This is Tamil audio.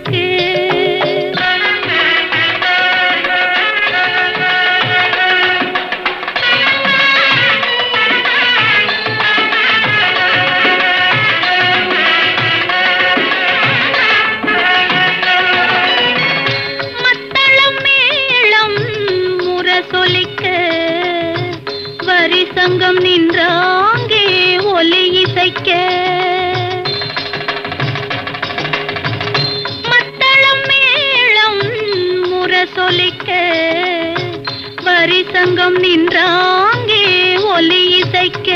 இருக்கு. மத்தளம் மேளம் முரசொலிக்க வரி சங்கம் நின்றாங்கே ஒலி இசைக்க. மத்தளம் மேளம் முரசொலிக்க வரி சங்கம் நின்றாங்கே ஒலி இசைக்க.